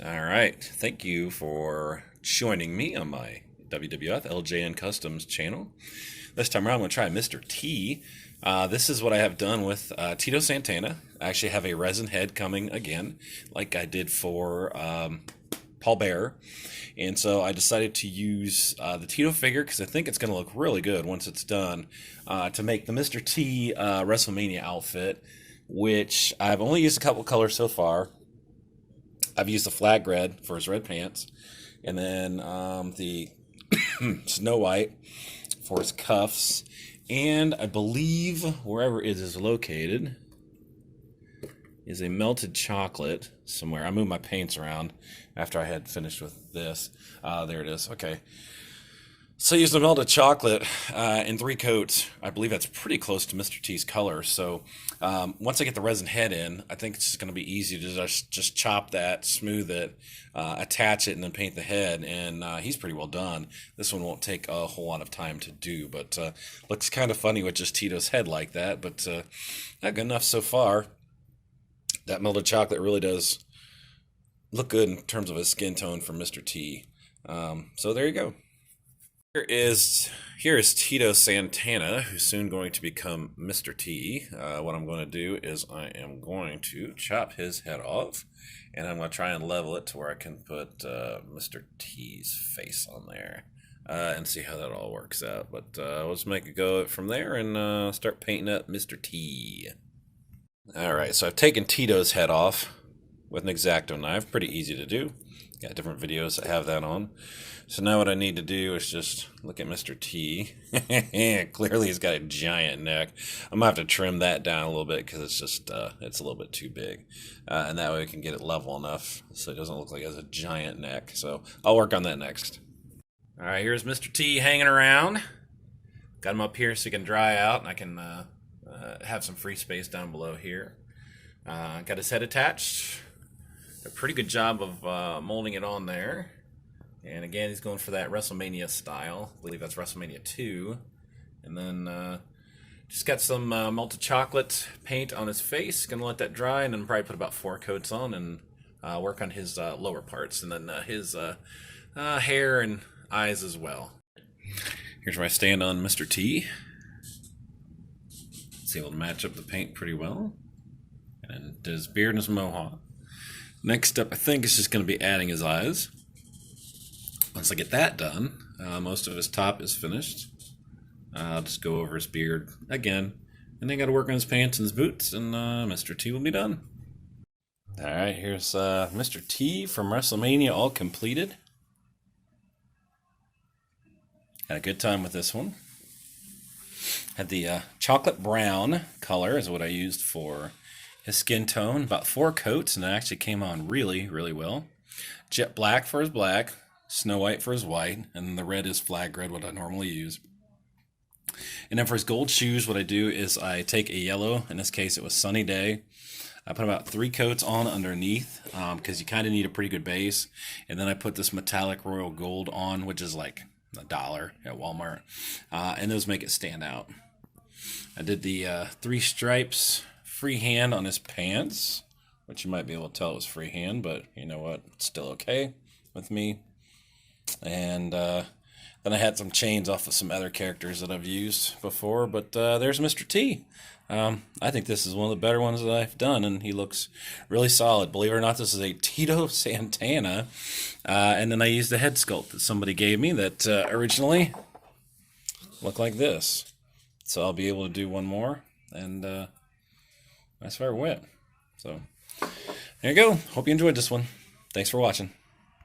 All right. Thank you for joining me on my WWF LJN Customs channel. This time around, I'm going to try Mr. T. This is what I have done with Tito Santana. I actually have a resin head coming again, like I did for Paul Bearer. And so I decided to use the Tito figure because I think it's going to look really good once it's done to make the Mr. T WrestleMania outfit, which I've only used a couple colors so far. I've used the flag red for his red pants, and then the snow white for his cuffs, and I believe wherever it is located is a melted chocolate somewhere. I moved my paints around after I had finished with this. There it is. Okay. So I used the melted chocolate in 3 coats. I believe that's pretty close to Mr. T's color. So once I get the resin head in, I think it's just going to be easy to just chop that, smooth it, attach it, and then paint the head. And he's pretty well done. This one won't take a whole lot of time to do, but looks kind of funny with just Tito's head like that. But not good enough so far. That melted chocolate really does look good in terms of his skin tone for Mr. T. So there you go. Here is Tito Santana, who's soon going to become Mr. T. What I'm going to do is I am going to chop his head off, and I'm going to try and level it to where I can put Mr. T's face on there and see how that all works out. But let's make a go from there and start painting up Mr. T. Alright, so I've taken Tito's head off with an X-Acto knife. Pretty easy to do. Got different videos that have that on. So now what I need to do is just look at Mr. T. Clearly he's got a giant neck. I'm going to have to trim that down a little bit because it's just, it's a little bit too big. And that way we can get it level enough so it doesn't look like it has a giant neck. So I'll work on that next. Alright, here's Mr. T hanging around. Got him up here so he can dry out and I can have some free space down below here. Got his head attached. A pretty good job of molding it on there. And again, he's going for that WrestleMania style. I believe that's WrestleMania 2. And then just got some melted chocolate paint on his face. Gonna let that dry and then probably put about 4 coats on and work on his lower parts. And then his hair and eyes as well. Here's where I stand on Mr. T. It's able to match up the paint pretty well. And his beard and his mohawk. Next up, I think, is just going to be adding his eyes. Once I get that done, most of his top is finished. I'll just go over his beard again. And then got to work on his pants and his boots, and Mr. T will be done. Alright, here's Mr. T from WrestleMania all completed. Had a good time with this one. Had the chocolate brown color is what I used for his skin tone. About 4 coats, and it actually came on really, really well. Jet black for his black, snow white for his white, and the red is flag red, what I normally use. And then for his gold shoes, what I do is I take a yellow, in this case it was Sunny Day. I put about 3 coats on underneath because you kind of need a pretty good base. And then I put this metallic royal gold on, which is like $1 at Walmart. And those make it stand out. I did the 3 stripes freehand on his pants, which you might be able to tell it was freehand, but you know what? It's still okay with me. And then I had some chains off of some other characters that I've used before, but there's Mr. T. I think this is one of the better ones that I've done, and he looks really solid. Believe it or not, this is a Tito Santana. And then I used the head sculpt that somebody gave me that originally looked like this. So I'll be able to do one more, and that's where it went. So there you go. Hope you enjoyed this one. Thanks for watching.